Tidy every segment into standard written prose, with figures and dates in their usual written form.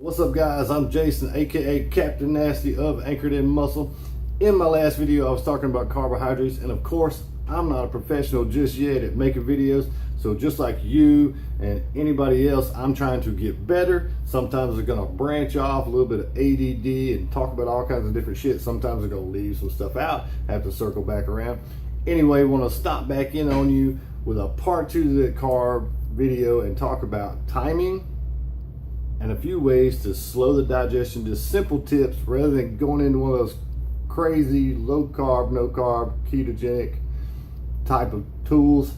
What's up, guys? I'm Jason, aka Captain Nasty of Anchored in Muscle. In my last video I was talking about carbohydrates, and of course I'm not a professional just yet at making videos, so just like you and anybody else, I'm trying to get better. Sometimes I'm gonna branch off a little bit of ADD and talk about all kinds of different shit. Sometimes I'm gonna leave some stuff out, have to circle back around. Anyway, want to stop back in on you with a part 2 to that carb video and talk about timing and a few ways to slow the digestion. Just simple tips rather than going into one of those crazy low carb, no carb, ketogenic type of tools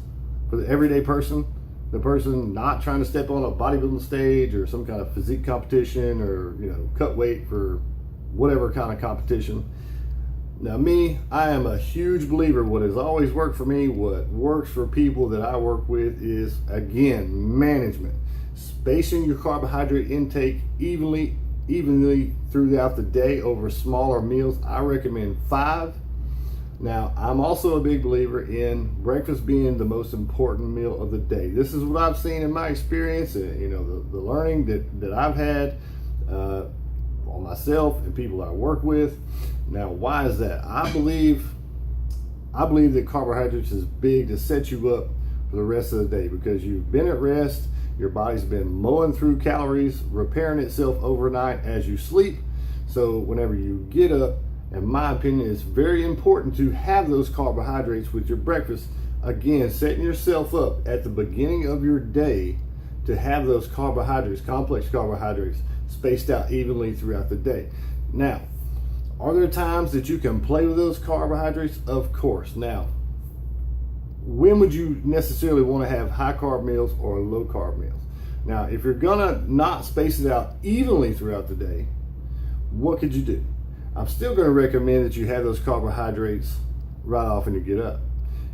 for the everyday person, the person not trying to step on a bodybuilding stage or some kind of physique competition, or cut weight for whatever kind of competition. Now me, I am a huge believer, what has always worked for me, what works for people that I work with is, again, management. Spacing your carbohydrate intake evenly throughout the day over smaller meals. I recommend 5. Now, I'm also a big believer in breakfast being the most important meal of the day. This is what I've seen in my experience, the learning that I've had on myself and people I work with. Now, why is that? I believe that carbohydrates is big to set you up for the rest of the day, because you've been at rest. Your body's been mowing through calories, repairing itself overnight as you sleep. So whenever you get up, in my opinion, it's very important to have those carbohydrates with your breakfast. Again, setting yourself up at the beginning of your day to have those carbohydrates, complex carbohydrates, spaced out evenly throughout the day. Now, are there times that you can play with those carbohydrates? Of course. Now, when would you necessarily want to have high carb meals or low carb meals? Now, if you're gonna not space it out evenly throughout the day, what could you do? I'm still gonna recommend that you have those carbohydrates right off when you get up.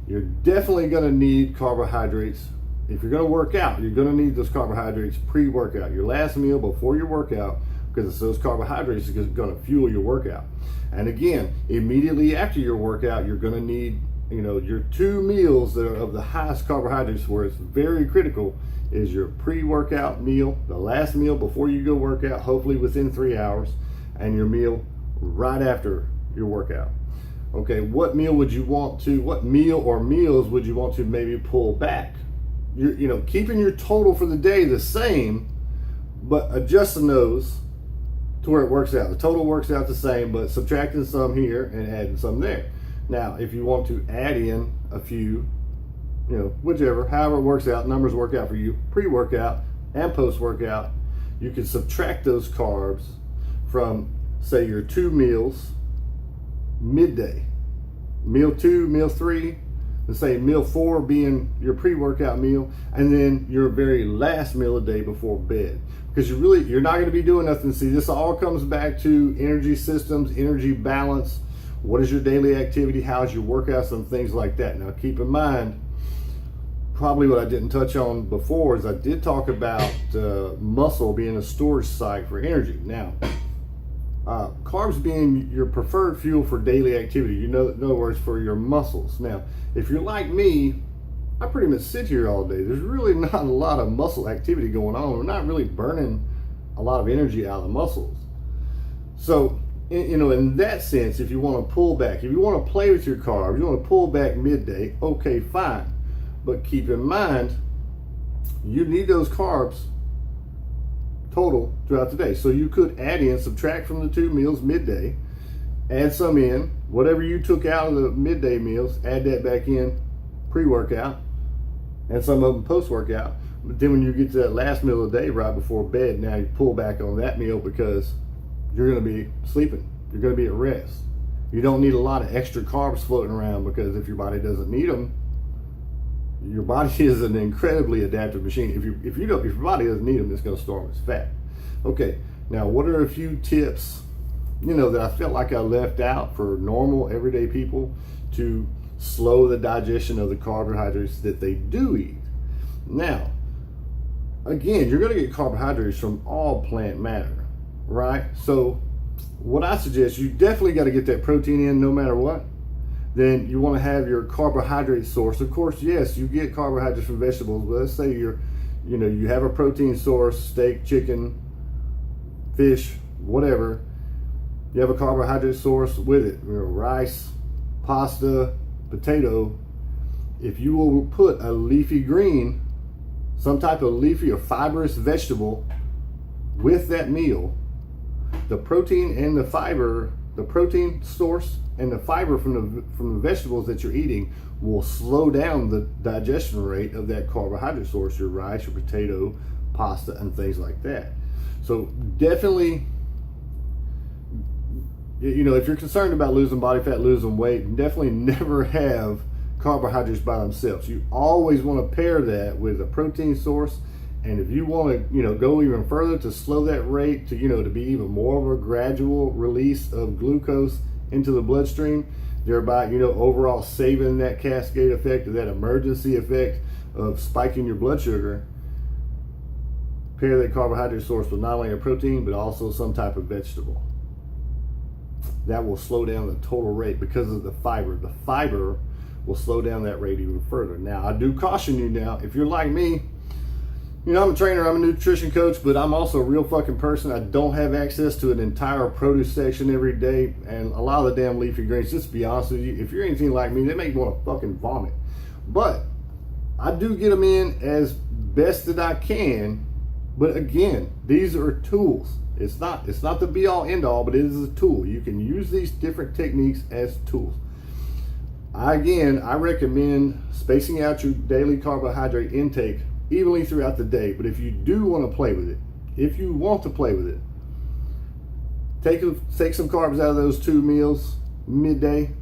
You're definitely gonna need carbohydrates. If you're gonna work out, you're gonna need those carbohydrates pre-workout, your last meal before your workout, because it's those carbohydrates that are gonna fuel your workout. And again, immediately after your workout, you're gonna need your 2 meals that are of the highest carbohydrates, where it's very critical, is your pre-workout meal, the last meal before you go work out, hopefully within 3 hours, and your meal right after your workout. Okay, what meal or meals would you want to maybe pull back? You're keeping your total for the day the same, but adjusting those to where it works out. The total works out the same, but subtracting some here and adding some there. Now, if you want to add in a few, however it works out, numbers work out for you, pre-workout and post-workout, you can subtract those carbs from, say, your 2 meals midday. Meal 2, meal 3, and say meal 4 being your pre-workout meal, and then your very last meal a day before bed. Because you're not going to be doing nothing. See, this all comes back to energy systems, energy balance. What is your daily activity? How's your workouts and things like that? Now, keep in mind, probably what I didn't touch on before is I did talk about muscle being a storage site for energy. Now, carbs being your preferred fuel for daily activity, in other words, for your muscles. Now, if you're like me, I pretty much sit here all day. There's really not a lot of muscle activity going on. We're not really burning a lot of energy out of the muscles. So, in that sense, if you want to pull back, if you want to play with your carbs, you want to pull back midday, okay, fine. But keep in mind, you need those carbs total throughout the day. So you could add in, subtract from the 2 meals midday, add some in, whatever you took out of the midday meals, add that back in pre-workout, and some of them post-workout. But then when you get to that last meal of the day right before bed, now you pull back on that meal, because you're going to be sleeping. You're going to be at rest. You don't need a lot of extra carbs floating around, because if your body doesn't need them, your body is an incredibly adaptive machine. If your body doesn't need them, it's going to store them as fat. Okay, now what are a few tips, that I felt like I left out for normal everyday people to slow the digestion of the carbohydrates that they do eat? Now, again, you're going to get carbohydrates from all plant matter. Right? So what I suggest, you definitely got to get that protein in no matter what. Then you want to have your carbohydrate source. Of course, yes, you get carbohydrates from vegetables, but let's say you have a protein source, steak, chicken, fish, whatever, you have a carbohydrate source with it, rice, pasta, potato. If you will put a leafy green, some type of leafy or fibrous vegetable with that meal, the protein and the fiber, the protein source and the fiber from the vegetables that you're eating will slow down the digestion rate of that carbohydrate source, your rice, your potato, pasta, and things like that. So definitely, if you're concerned about losing body fat, losing weight, definitely never have carbohydrates by themselves. You always want to pair that with a protein source. And if you want to, go even further to slow that rate to, to be even more of a gradual release of glucose into the bloodstream, thereby, overall saving that cascade effect or that emergency effect of spiking your blood sugar, pair that carbohydrate source with not only a protein, but also some type of vegetable. That will slow down the total rate because of the fiber. The fiber will slow down that rate even further. Now, I do caution you now, if you're like me, I'm a trainer, I'm a nutrition coach, but I'm also a real fucking person. I don't have access to an entire produce section every day, and a lot of the damn leafy greens, just to be honest with you, if you're anything like me, they make me want to fucking vomit. But I do get them in as best that I can. But again, these are tools. It's not the be all end all, but it is a tool. You can use these different techniques as tools. I recommend spacing out your daily carbohydrate intake evenly throughout the day. But if you do want to play with it, take some carbs out of those 2 meals midday,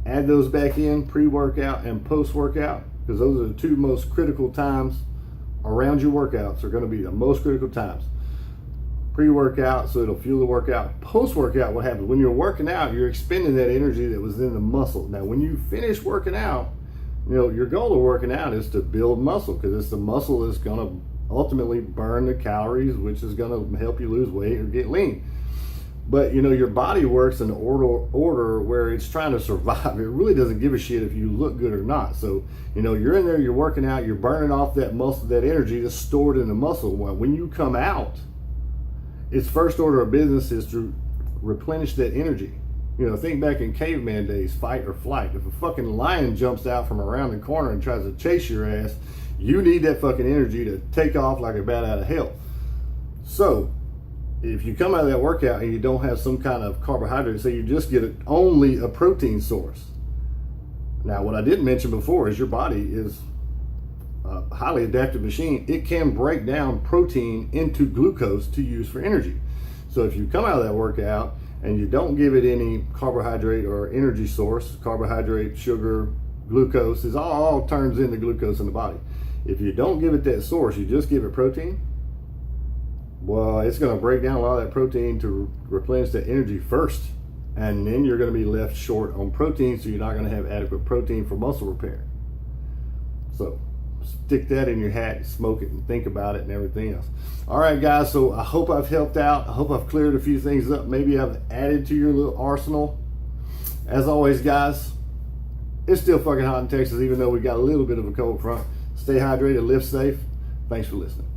add those back in pre-workout and post-workout, because those are the 2 most critical times around your workouts are going to be the most critical times. Pre-workout, so it'll fuel the workout. Post-workout, what happens? When you're working out, you're expending that energy that was in the muscle. Now, when you finish working out, your goal of working out is to build muscle, because it's the muscle that's going to ultimately burn the calories, which is going to help you lose weight or get lean. But your body works in order where it's trying to survive. It really doesn't give a shit if you look good or not. So you're in there, you're working out, you're burning off that muscle, that energy that's stored in the muscle. Well, when you come out, its first order of business is to replenish that energy. Think back in caveman days, fight or flight. If a fucking lion jumps out from around the corner and tries to chase your ass, you need that fucking energy to take off like a bat out of hell. So if you come out of that workout and you don't have some kind of carbohydrate, say you just get only a protein source. Now, what I didn't mention before is your body is a highly adaptive machine. It can break down protein into glucose to use for energy. So if you come out of that workout and you don't give it any carbohydrate or energy source, carbohydrate, sugar, glucose, is all turns into glucose in the body. If you don't give it that source, you just give it protein, well, it's going to break down a lot of that protein to replenish that energy first. And then you're going to be left short on protein, so you're not going to have adequate protein for muscle repair. So stick that in your hat, smoke it, and think about it and everything else. All right, guys, so I hope I've helped out. I hope I've cleared a few things up. Maybe I've added to your little arsenal. As always, guys, it's still fucking hot in Texas, even though we got a little bit of a cold front. Stay hydrated, live safe. Thanks for listening.